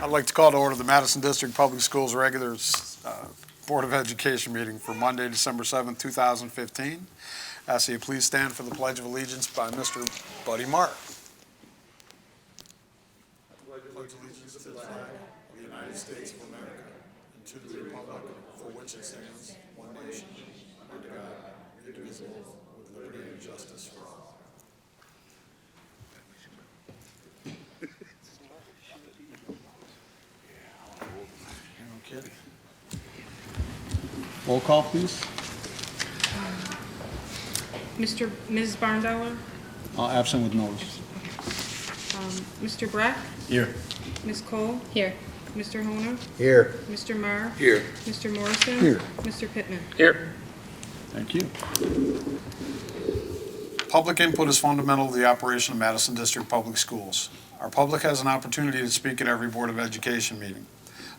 I'd like to call to order the Madison District Public Schools regular Board of Education meeting for Monday, December 7th, 2015. Ask that you please stand for the Pledge of Allegiance by Mr. Buddy Mark. I pledge allegiance to the flag of the United States of America and to the republic for which it stands, one nation, under God, indivisible, with liberty and justice for all. No kidding. Roll call, please. Ms. Barndauer, Absent with notice. Mr. Breck, Here. Ms. Cole, Here. Mr. Honer, Here. Mr. Marr, Here. Mr. Morrison, Here. Mr. Pittman. Here. Thank you. Public input is fundamental to the operation of Madison District Public Schools. Our public has an opportunity to speak at every Board of Education meeting.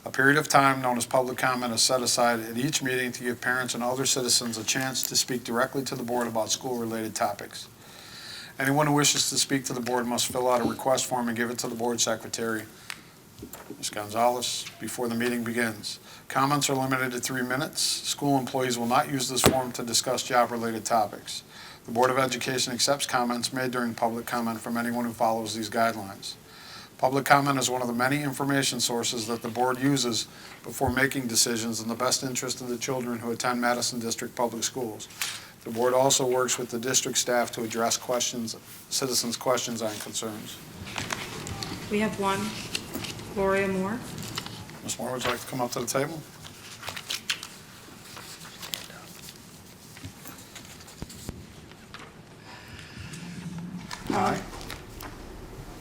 A period of time known as public comment is set aside at each meeting to give parents and other citizens a chance to speak directly to the board about school-related topics. Anyone who wishes to speak to the board must fill out a request form and give it to the board secretary, Ms. Gonzalez, before the meeting begins. Comments are limited to 3 minutes. School employees will not use this form to discuss job-related topics. The Board of Education accepts comments made during public comment from anyone who follows these guidelines. Public comment is one of the many information sources that the board uses before making decisions in the best interest of the children who attend Madison District Public Schools. The board also works with the district staff to address citizens' questions and concerns. We have one, Gloria Moore. Ms. Moore, would you like to come up to the table? Aye.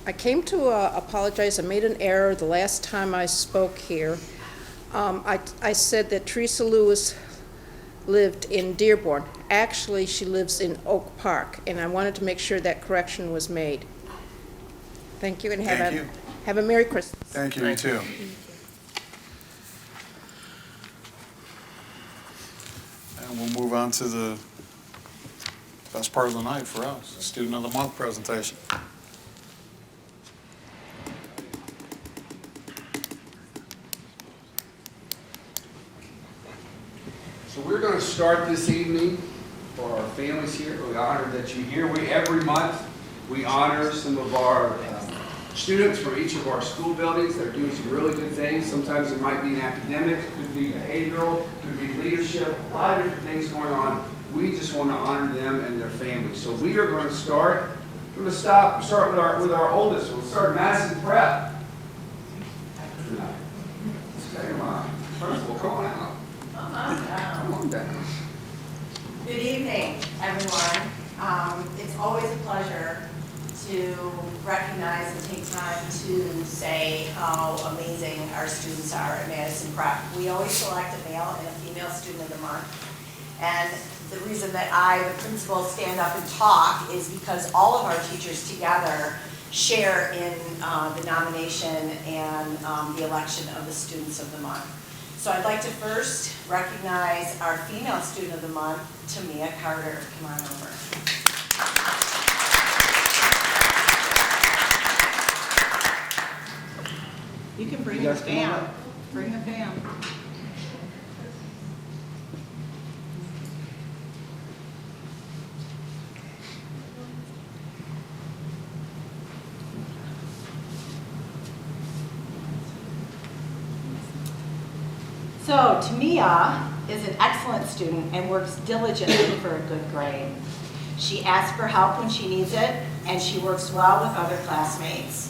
I came to apologize. I made an error the last time I spoke here. I said that Teresa Lewis lived in Dearborn. Actually, she lives in Oak Park, and I wanted to make sure that correction was made. Thank you, and have a Merry Christmas. Thank you, you too. And we'll move on to the best part of the night for us, the Student of the Month presentation. So we're going to start this evening for our families here. We're honored that you're here. Every month we honor some of our students from each of our school buildings that are doing some really good things. Sometimes it might be an academic, it could be behavioral, it could be leadership, a lot of different things going on. We just want to honor them and their families. So we are going to start. We're going to start with our oldest. We'll start Madison Prep. Come on. First of all, come on out. Come on down. Good evening, everyone. It's always a pleasure to recognize and take time to say how amazing our students are at Madison Prep. We always select a male and a female student of the month. And the reason that I, the principal, stand up and talk is because all of our teachers together share in the nomination and the election of the students of the month. So I'd like to first recognize our female student of the month, Tamia Carter. Come on over. You can bring the fam. Bring the fam. So Tamia is an excellent student and works diligently for a good grade. She asks for help when she needs it, and she works well with other classmates.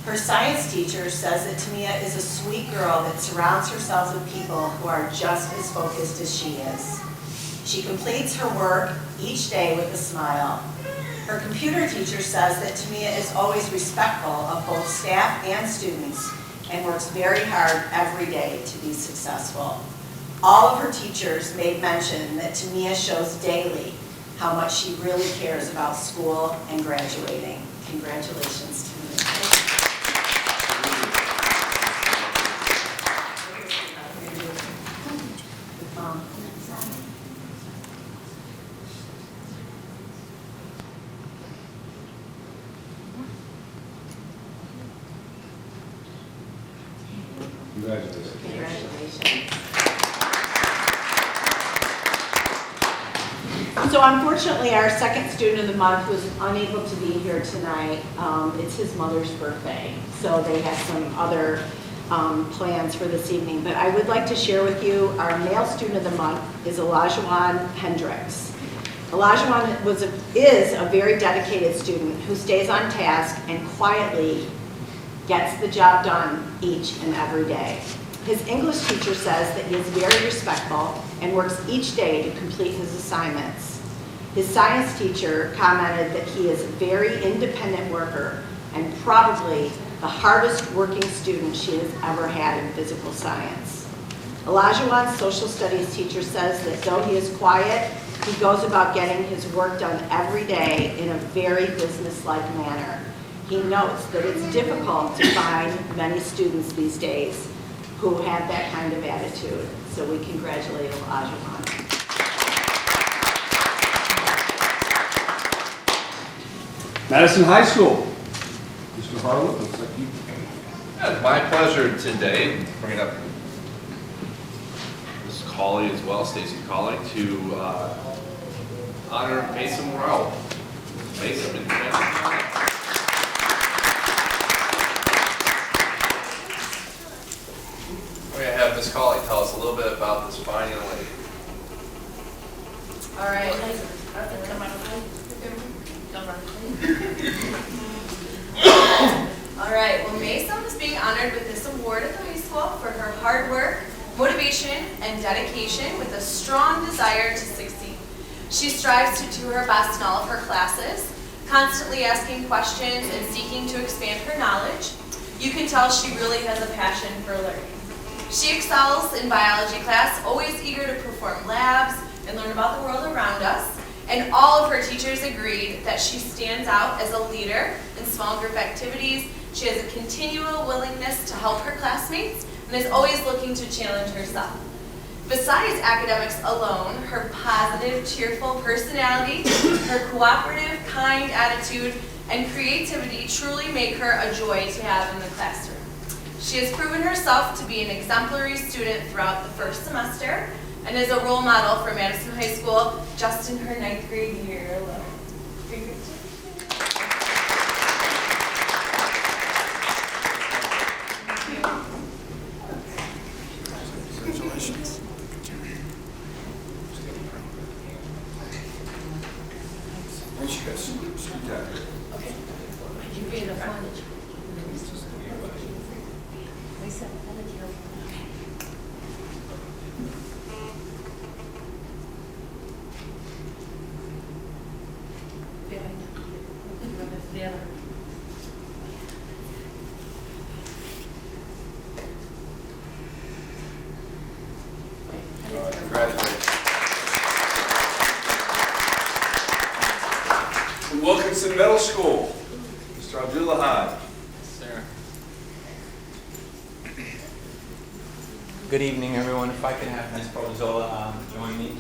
Her science teacher says that Tamia is a sweet girl that surrounds herself with people who are just as focused as she is. She completes her work each day with a smile. Her computer teacher says that Tamia is always respectful of both staff and students and works very hard every day to be successful. All of her teachers made mention that Tamia shows daily how much she really cares about school and graduating. Congratulations, Tamia. Congratulations. Congratulations. So unfortunately, our second student of the month was unable to be here tonight. It's his mother's birthday, so they have some other plans for this evening. But I would like to share with you, our male student of the month is Elijah Hendricks. Elijah is a very dedicated student who stays on task and quietly gets the job done each and every day. His English teacher says that he is very respectful and works each day to complete his assignments. His science teacher commented that he is a very independent worker and probably the hardest working student she has ever had in physical science. Elijah's social studies teacher says that though he is quiet, he goes about getting his work done every day in a very businesslike manner. He notes that it's difficult to find many students these days who have that kind of attitude. So we congratulate Elijah. Madison High School. Mr. Harwood, looks like you. It's my pleasure today, bringing up Ms. Colley as well, Stacy Colley, to honor Mason Morrell. Mason, we're going to have Ms. Colley tell us a little bit about this fine young lady. All right. All right, well, Mason is being honored with this award at the high school for her hard work, motivation, and dedication with a strong desire to succeed. She strives to do her best in all of her classes, constantly asking questions and seeking to expand her knowledge. You can tell she really has a passion for learning. She excels in biology class, always eager to perform labs and learn about the world around us. And all of her teachers agreed that she stands out as a leader in small group activities. She has a continual willingness to help her classmates and is always looking to challenge herself. Besides academics alone, her positive, cheerful personality, her cooperative, kind attitude, and creativity truly make her a joy to have in the classroom. She has proven herself to be an exemplary student throughout the first semester and is a role model for Madison High School just in her 9th grade year alone. Congratulations. Thanks, you guys. Good job. Congratulations. From Wilkinson Middle School, Mr. Abdullah. Sir. Good evening, everyone. If I could have Ms. Prozola join me.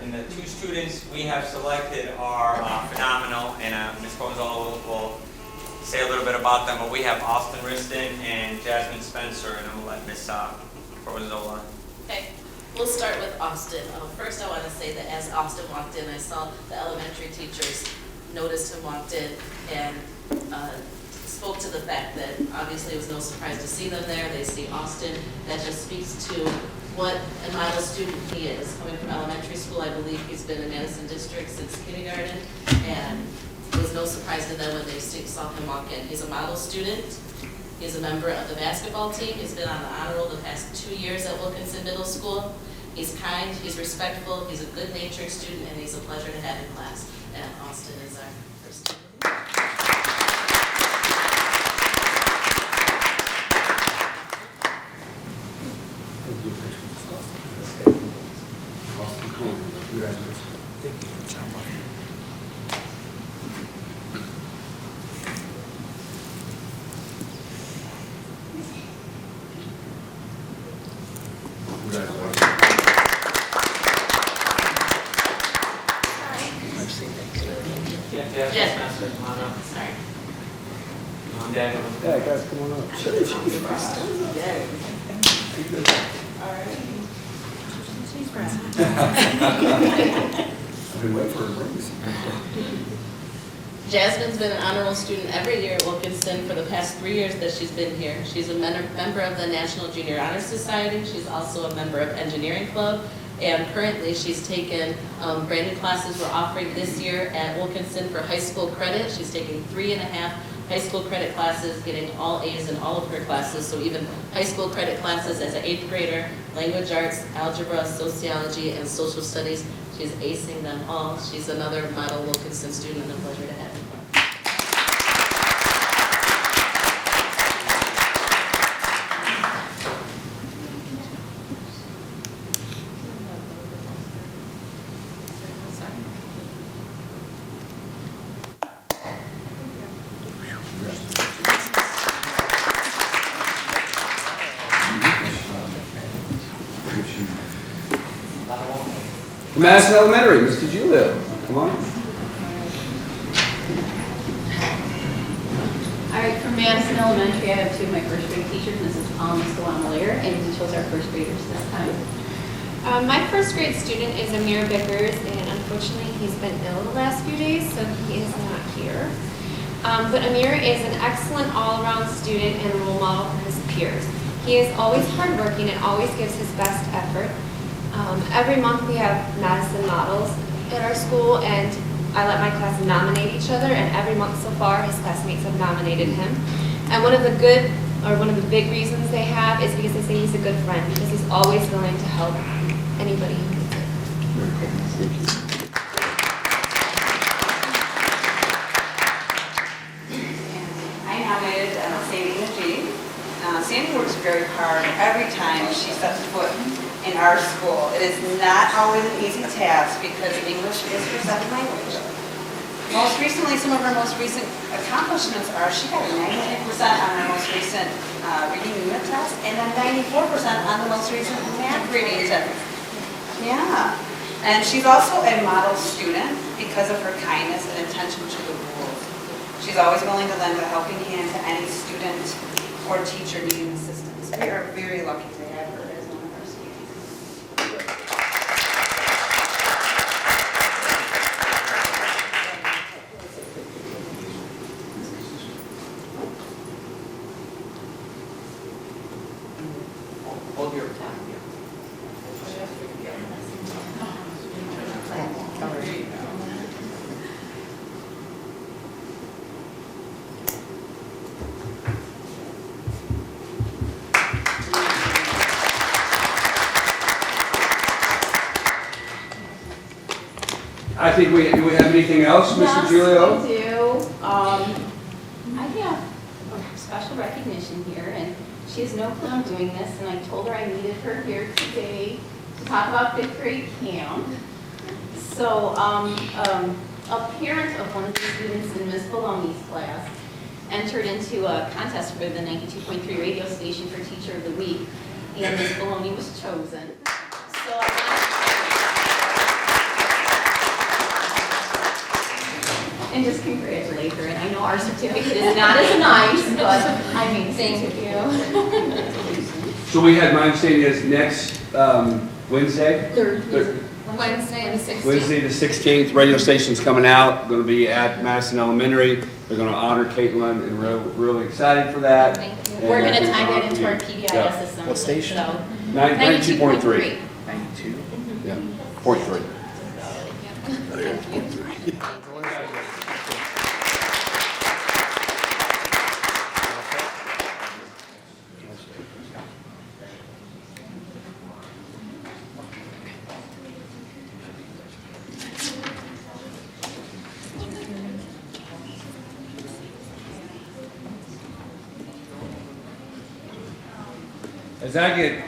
And the two students we have selected are phenomenal, and Ms. Prozola will say a little bit about them, but we have Austin Riston and Jasmine Spencer, and I'm going to let Ms. Prozola. Okay, we'll start with Austin. First, I want to say that as Austin walked in, I saw the elementary teachers noticed him walked in and spoke to the fact that obviously it was no surprise to see them there. They see Austin. That just speaks to what a model student he is. Coming from elementary school, I believe he's been in Madison District since kindergarten, and it was no surprise to them when they saw him walk in. He's a model student. He's a member of the basketball team. He's been on the honor roll the past 2 years at Wilkinson Middle School. He's kind, he's respectful, he's a good-natured student, and he's a pleasure to have in class. And Austin is our first student. Austin, cool. Congratulations. Good job, buddy. Yes. Sorry. Dad. Yeah, guys, come on up. I've been waiting for a raise. Jasmine's been an honor roll student every year at Wilkinson for the past 3 years that she's been here. She's a member of the National Junior Honor Society. She's also a member of Engineering Club. And currently she's taken brand new classes we're offering this year at Wilkinson for high school credit. She's taking 3.5 high school credit classes, getting all A's in all of her classes. So even high school credit classes as an 8th grader, language arts, algebra, sociology, and social studies. She's acing them all. She's another model Wilkinson student and a pleasure to have. Madison Elementary, Mr. Julio, come on. All right, from Madison Elementary, I have two of my first grade teachers, Mrs. Paul and Mr. Wamalair, and we chose our first graders this time. My first grade student is Amir Bickers, and unfortunately he's been ill the last few days, so he is not here. But Amir is an excellent all-around student and a role model for his peers. He is always hardworking and always gives his best effort. Every month we have Madison models at our school, and I let my class nominate each other, and every month so far his classmates have nominated him. And one of the big reasons they have is because they say he's a good friend, because he's always willing to help anybody who needs it. I nominated Sandy McGee. Sandy works very hard every time she sets foot in our school. It is not always an easy task because English is her second language. Most recently, some of her most recent accomplishments are she got a 98% on her most recent reading unit test and then 94% on the most recent math reading test. Yeah. And she's also a model student because of her kindness and attention to the rules. She's always willing to lend a helping hand to any student or teacher needing assistance. We are very lucky to have her as one of our students. Hold your I think do we have anything else, Mr. Julio? Yes, we do. I have a special recognition here, and she has no clue I'm doing this, and I told her I needed her here today to talk about 5th grade camp. So, a parent of one of the students in Ms. Baloney's class entered into a contest for the 92.3 radio station for Teacher of the Week, and Ms. Baloney was chosen. So and just congratulate her. And I know our certificate is not as nice, but I mean, thank you. So we had mine saying is next Wednesday? Wednesday the 16th. Wednesday the 16th, radio station's coming out, going to be at Madison Elementary. They're going to honor Caitlin, and we're really excited for that. Thank you. And We're going I to think tie that we'll- into our PBIS yeah. assembly. What station? So, 92.3. 92. Yeah, 0.3.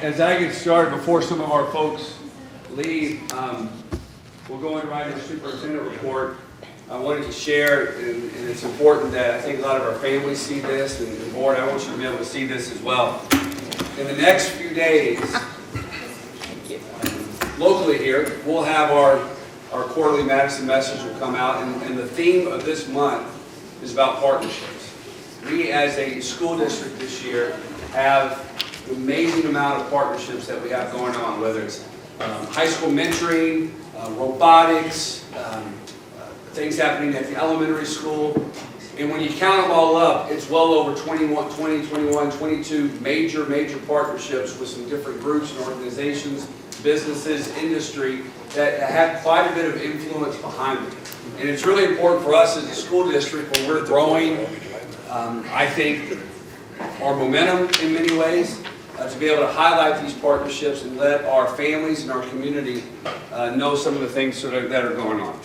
As I get started, before some of our folks leave, we'll go into write our superintendent report. I wanted to share, and it's important that I think a lot of our families see this, and the board, I want you to be able to see this as well. In the next few days, locally here, we'll have our quarterly Madison message will come out, and the theme of this month is about partnerships. we as a school district this year have an amazing amount of partnerships that we have going on, whether it's high school mentoring, robotics, things happening at the elementary school. And when you count them all up, it's well over 22 major partnerships with some different groups and organizations, businesses, industry that have quite a bit of influence behind them. And it's really important for us as a school district when we're growing, I think, our momentum in many ways, to be able to highlight these partnerships and let our families and our community know some of the things that are going on.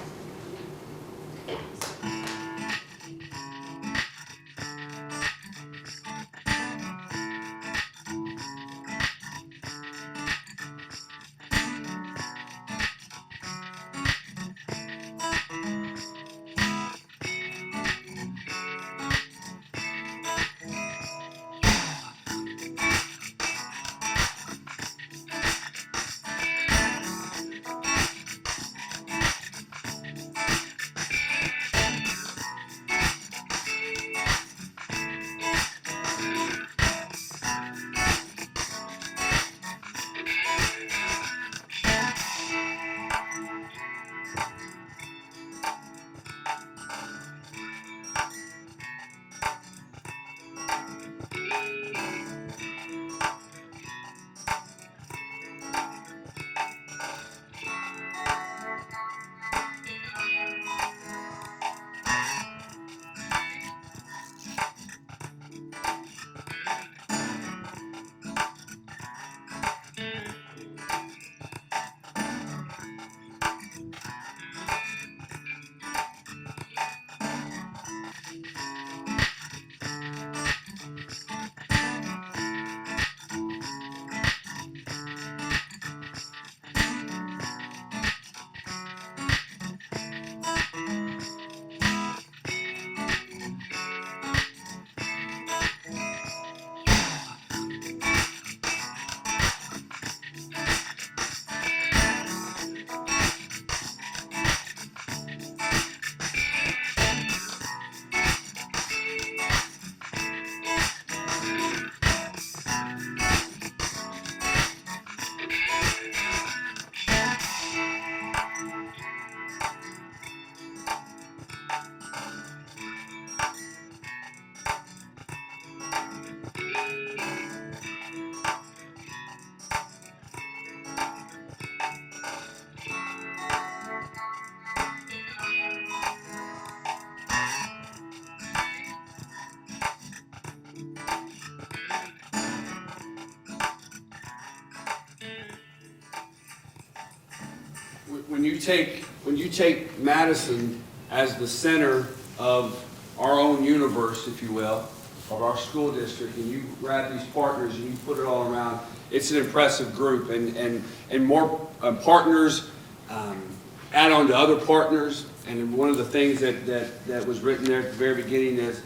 When you take Madison as the center of our own universe, if you will, of our school district, and you grab these partners and you put it all around, it's an impressive group, and more partners add on to other partners. And one of the things that was written there at the very beginning is,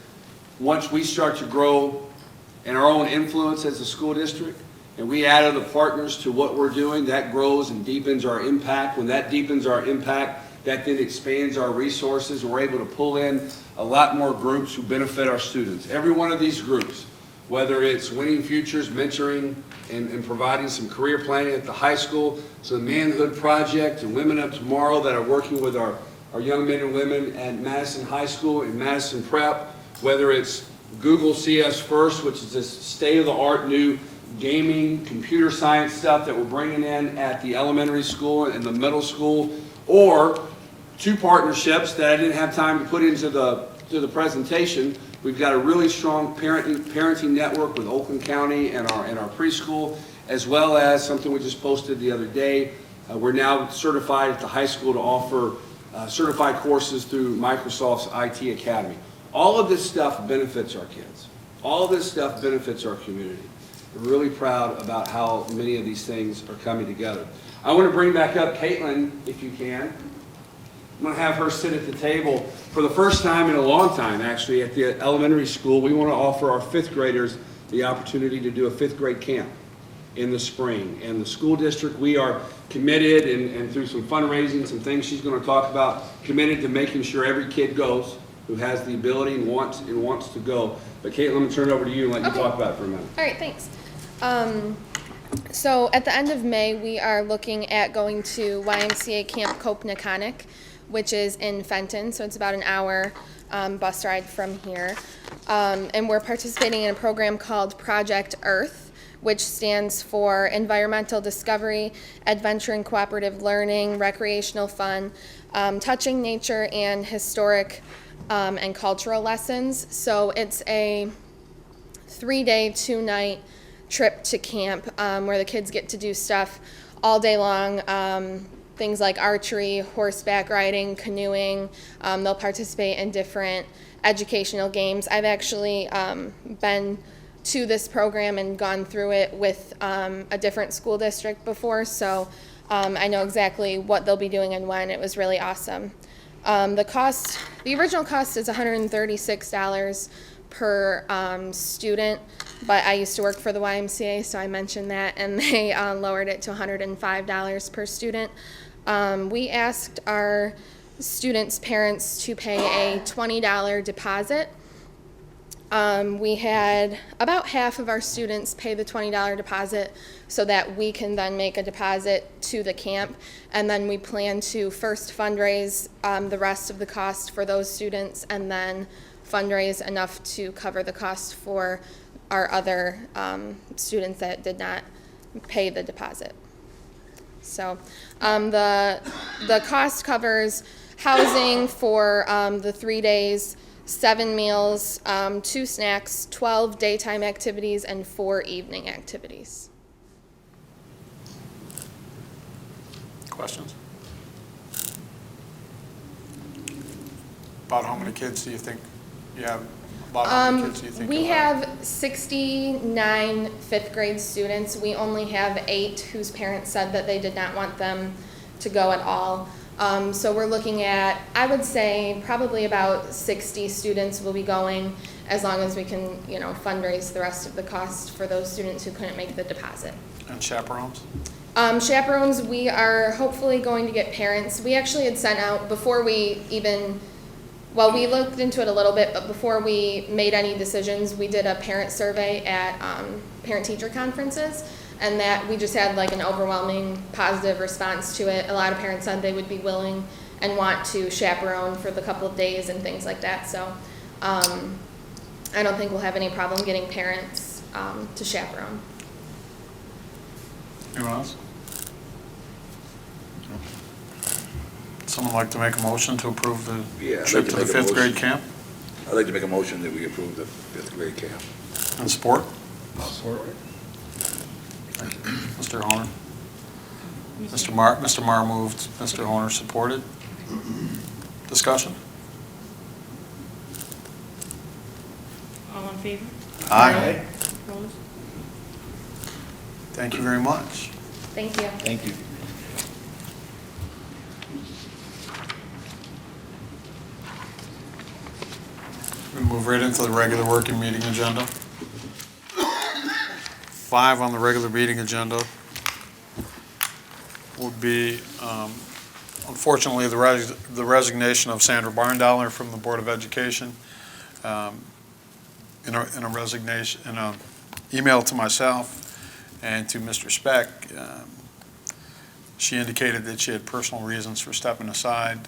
once we start to grow in our own influence as a school district, and we add other partners to what we're doing, that grows and deepens our impact. When that deepens our impact, that then expands our resources, and we're able to pull in a lot more groups who benefit our students. Every one of these groups, whether it's Winning Futures, mentoring, and providing some career planning at the high school, so the Manhood Project and Women of Tomorrow that are working with our young men and women at Madison High School and Madison Prep, whether it's Google CS First, which is this state-of-the-art new gaming, computer science stuff that we're bringing in at the elementary school and the middle school, or two partnerships that I didn't have time to put into the presentation. We've got a really strong parenting network with Oakland County and our preschool, as well as something we just posted the other day. We're now certified at the high school to offer certified courses through Microsoft's IT Academy. All of this stuff benefits our kids. All of this stuff benefits our community. We're really proud about how many of these things are coming together. I want to bring back up Caitlin, if you can. I'm going to have her sit at the table for the first time in a long time, actually, at the elementary school. We want to offer our fifth graders the opportunity to do a fifth grade camp in the spring. And the school district, we are committed, and through some fundraising, some things she's going to talk about, committed to making sure every kid goes. who has the ability and wants to go. But Kate, let me turn it over to you and let you Okay. talk about it for a minute. All right, thanks. So at the end of May, we are looking at going to YMCA Camp Copenhagen, which is in Fenton, so it's about an hour bus ride from here. And we're participating in a program called Project Earth, which stands for Environmental Discovery, Adventure and Cooperative Learning, Recreational Fun, Touching Nature, and Historic and Cultural Lessons. So it's a 3-day, 2-night trip to camp where the kids get to do stuff all day long, things like archery, horseback riding, canoeing. They'll participate in different educational games. I've actually been to this program and gone through it with a different school district before, so I know exactly what they'll be doing and when. It was really awesome. The original cost is $136 per student, but I used to work for the YMCA, so I mentioned that, and they lowered it to $105 per student. We asked our students' parents to pay a $20 deposit. We had about half of our students pay the $20 deposit so that we can then make a deposit to the camp, and then we plan to first fundraise the rest of the cost for those students and then fundraise enough to cover the cost for our other students that did not pay the deposit. So the cost covers housing for the 3 days, 7 meals, 2 snacks, 12 daytime activities, and 4 evening activities. Questions? About how many kids do you think you have? About how many kids do you think We you'll have? have 69 fifth grade students. We only have 8 whose parents said that they did not want them to go at all. So we're looking at, I would say, probably about 60 students will be going, as long as we can, fundraise the rest of the cost for those students who couldn't make the deposit. And chaperones? Chaperones, we are hopefully going to get parents. We actually had sent out, before we even, well, we looked into it a little bit, but before we made any decisions, we did a parent survey at parent-teacher conferences, and that we just had like an overwhelming positive response to it. A lot of parents said they would be willing and want to chaperone for the couple of days and things like that. So I don't think we'll have any problem getting parents to chaperone. Anyone else? Someone like to make a motion to approve the Yeah, I'd like trip to to the make a fifth grade motion. camp? I'd like to make a motion that we approve the fifth grade camp. And support? Support. Mr. Honor? Mr. Marr moved, Mr. Honor supported. Discussion? All in favor? Aye. Opposed? Thank you very much. Thank you. Thank you. We move right into the regular working meeting agenda. 5 on the regular meeting agenda would be, unfortunately, the resignation of Sandra Barndollar from the Board of Education. In a resignation, in an email to myself and to Mr. Speck, she indicated that she had personal reasons for stepping aside,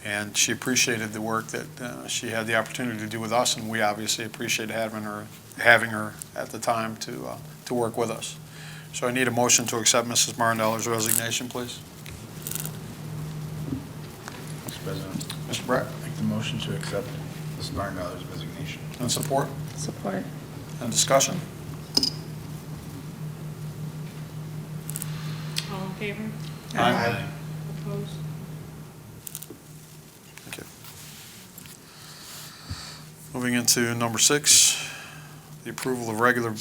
and she appreciated the work that she had the opportunity to do with us, and we obviously appreciated having her at the time to work with us. So I need a motion to accept Mrs. Barndollar's resignation, please. Mr. President, Mr. Brett, make the motion to accept Ms. Barndollar's resignation. and support Support. and discussion. All in favor? Aye. Opposed? Thank you. Moving into number 6, the approval of regular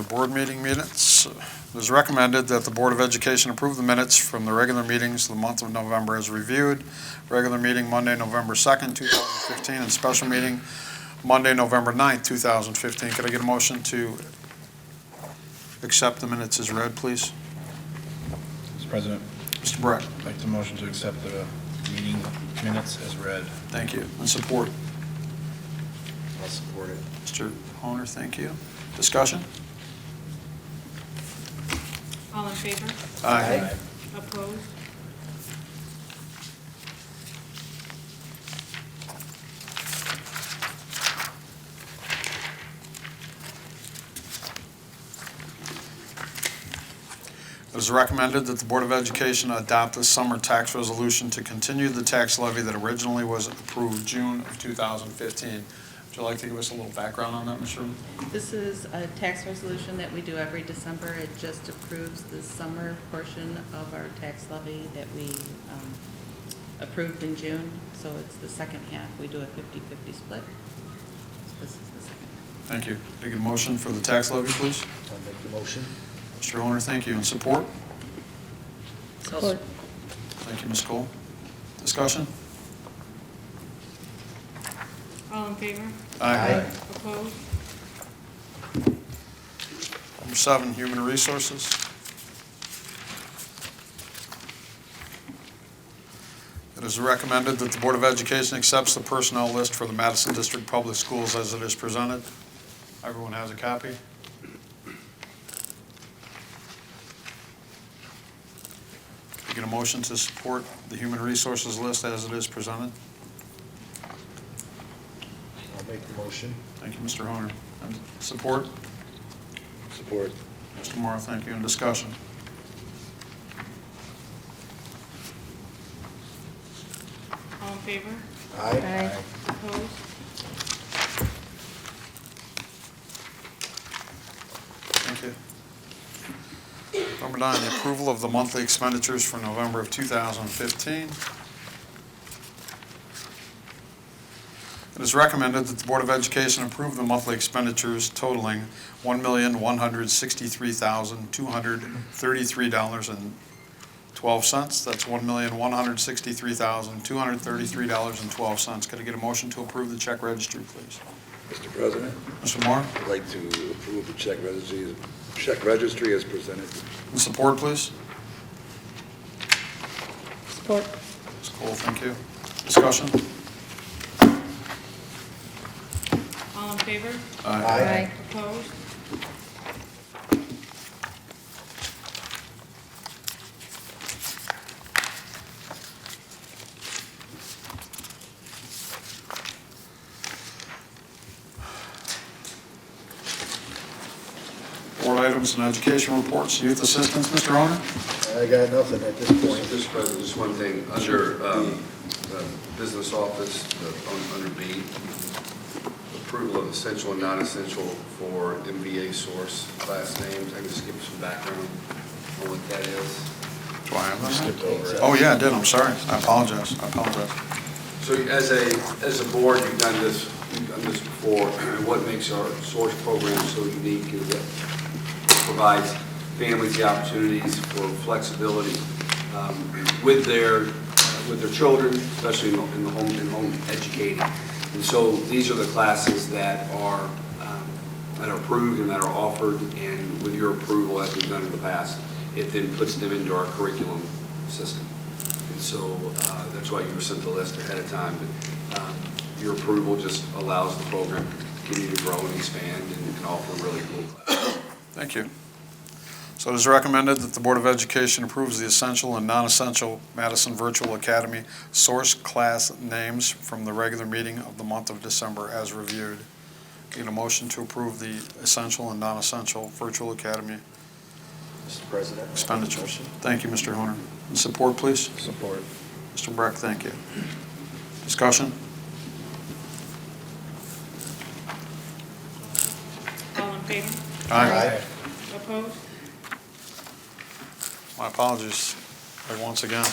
board meeting minutes. It is recommended that the Board of Education approve the minutes from the regular meetings of the month of November as reviewed. Regular meeting Monday, November 2nd, 2015, and special meeting Monday, November 9th, 2015. Could I get a motion to accept the minutes as read, please? Mr. President, Mr. Brett, I'd like to motion to accept the meeting minutes as read. Thank you. And support? I'll support it. Mr. Honor, thank you. Discussion? All in favor? Aye. Opposed? It is recommended that the Board of Education adopt a summer tax resolution to continue the tax levy that originally was approved June of 2015. Would you like to give us a little background on that, Ms. Sherman? This is a tax resolution that we do every December. It just approves the summer portion of our tax levy that we approved in June. So it's the second half. We do a 50-50 split. So this is the second half. Thank you. Take a motion for the tax levy, please. I'll make the motion. Mr. Honor, thank you. And support? Support. Thank you, Ms. Cole. Discussion? All in favor? Aye. Opposed? Number 7, Human Resources. It is recommended that the Board of Education accepts the personnel list for the Madison District Public Schools as it is presented. Everyone has a copy? Get a motion to support the Human Resources list as it is presented. I'll make the motion. Thank you, Mr. Honor. And support? Support. Mr. Morrow, thank you. And discussion? All in favor? Aye. Opposed? Thank you. Number 9, the approval of the monthly expenditures for November of 2015. It is recommended that the Board of Education approve the monthly expenditures totaling $1,163,233.12. That's $1,163,233.12. Could I get a motion to approve the check registry, please? Mr. President, Mr. Moore? I'd like to approve the check registry as presented. And support, please. Support. Ms. Cole, thank you. Discussion? All in favor? Aye. Opposed? Board items and education reports, youth assistance, Mr. Honor? I got nothing at this point. Mr. President, just one thing, under the business office, under B, approval of essential and non-essential for MBA source class names. I can just give you some background on what that is. Do I have that? Skipped over it. Oh, yeah, I did, I'm sorry. I apologize. So as a board, you've done this before, and what makes our source program so unique is that it provides families the opportunities for flexibility with their children, especially in home educating. And so these are the classes that are approved and that are offered, and with your approval, as we've done in the past, it then puts them into our curriculum system. And so that's why you were sent the list ahead of time. But your approval just allows the program to continue to grow and expand and offer really cool classes. Thank you. So it is recommended that the Board of Education approves the essential and non-essential Madison Virtual Academy source class names from the regular meeting of the month of December as reviewed. Need a motion to approve the essential and non-essential Virtual Academy Mr. President. expenditures. Thank you, Mr. Honor. And support, please. Support. Mr. Breck, thank you. Discussion? All in favor? Aye. Opposed? My apologies once again.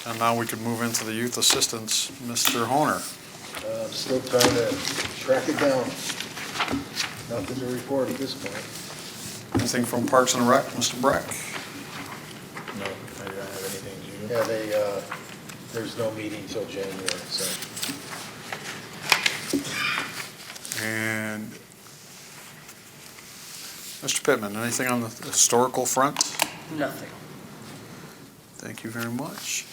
And now we could move into the youth assistance. Mr. Honor. I'm still trying to track it down. Nothing to report at this point. Anything from Parks and Rec, Mr. Breck? No, I don't have anything. Do you? Yeah, there's no meeting till January, so. And Mr. Pittman, anything on the historical front? Nothing. Thank you very much.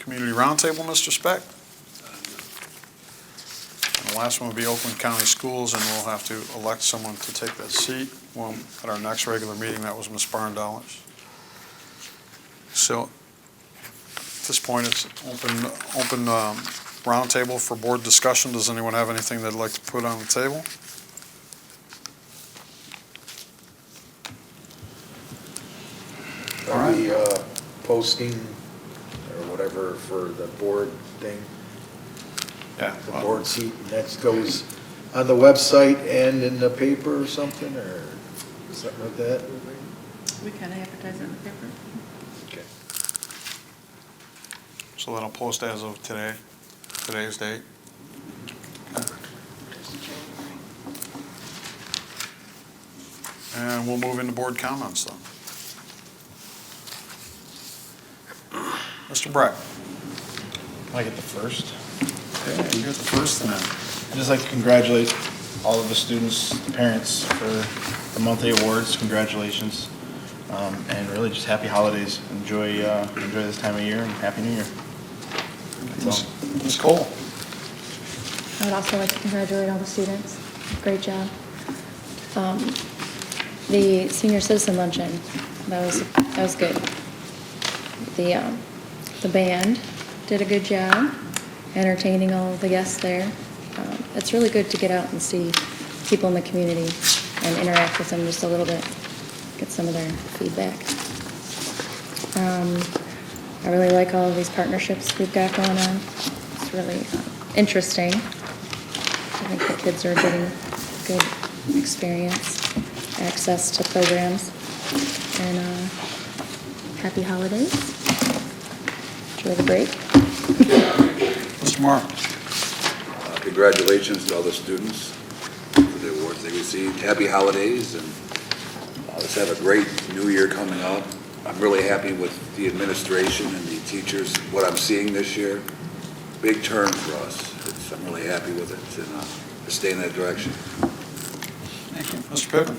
Community Roundtable, Mr. Speck. And the last one will be Oakland County Schools, and we'll have to elect someone to take that seat. Well, at our next regular meeting, that was Ms. Barndoller's. So at this point, it's open roundtable for board discussion. Does anyone have anything they'd like to put on the table? Are we posting or whatever for the board thing? Yeah. The board seat, and that goes on the website and in the paper or something, or something like that? We kind of advertise it in the paper. Okay. So that'll post as of today's date. And we'll move into board comments then. Mr. Brett. Can I get the first? Yeah, you get the first then. I'd just like to congratulate all of the students, the parents for the monthly awards. Congratulations. And really just happy holidays. Enjoy this time of year and Happy New Year. Ms. Cole. I would also like to congratulate all the students. Great job. The senior citizen luncheon, that was good. The band did a good job entertaining all of the guests there. It's really good to get out and see people in the community and interact with them just a little bit, get some of their feedback. I really like all of these partnerships we've got going on. It's really interesting. I think the kids are getting good experience, access to programs, and happy holidays. Enjoy the break. Mr. Morrow. Congratulations to all the students for the awards they received. Happy holidays, and let's have a great new year coming up. I'm really happy with the administration and the teachers, what I'm seeing this year. Big turn for us. I'm really happy with it, and to stay in that direction. Thank you. Mr. Pittman.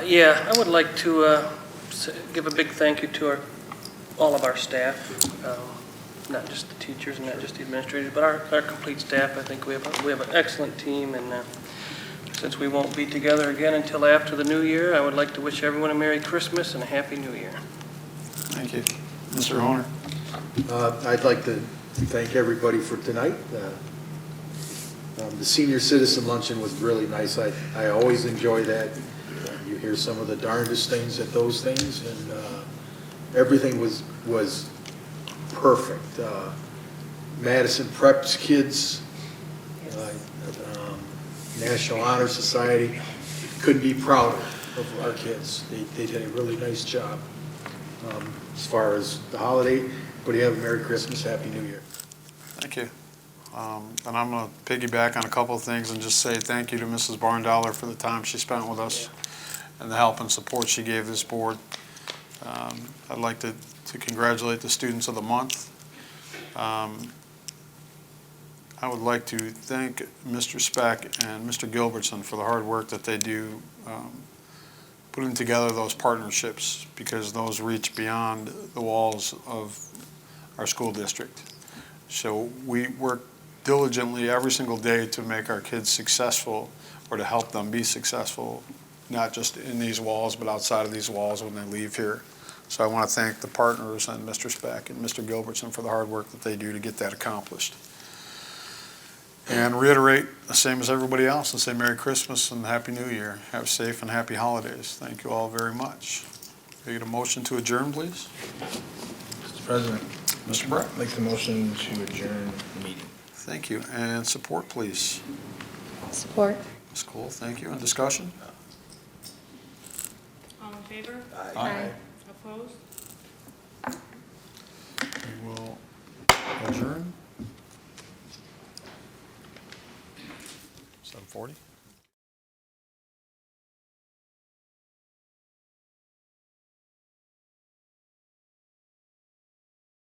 Yeah, I would like to give a big thank you to all of our staff, not just the teachers and not just the administrators, but our complete staff. I think we have an excellent team, and since we won't be together again until after the new year, I would like to wish everyone a Merry Christmas and a Happy New Year. Thank you. Mr. Honor. I'd like to thank everybody for tonight. The senior citizen luncheon was really nice. I always enjoy that. You hear some of the darndest things at those things, and everything was perfect. Madison preps kids, National Honor Society, couldn't be prouder of our kids. They did a really nice job. As far as the holiday, everybody have a Merry Christmas, Happy New Year. Thank you. And I'm going to piggyback on a couple of things and just say thank you to Mrs. Barndoller for the time she spent with us and the help and support she gave this board. I'd like to congratulate the students of the month. I would like to thank Mr. Speck and Mr. Gilbertson for the hard work that they do putting together those partnerships, because those reach beyond the walls of our school district. So we work diligently every single day to make our kids successful, or to help them be successful, not just in these walls, but outside of these walls when they leave here. So I want to thank the partners and Mr. Speck and Mr. Gilbertson for the hard work that they do to get that accomplished. And reiterate, the same as everybody else, and say Merry Christmas and Happy New Year. Have safe and happy holidays. Thank you all very much. Can I get a motion to adjourn, please? Mr. President. Mr. Brett. I'd like the motion to adjourn the meeting. Thank you. And support, please. Support. Ms. Cole, thank you. And discussion? All in favor? Aye. Opposed? We will adjourn. 7:40.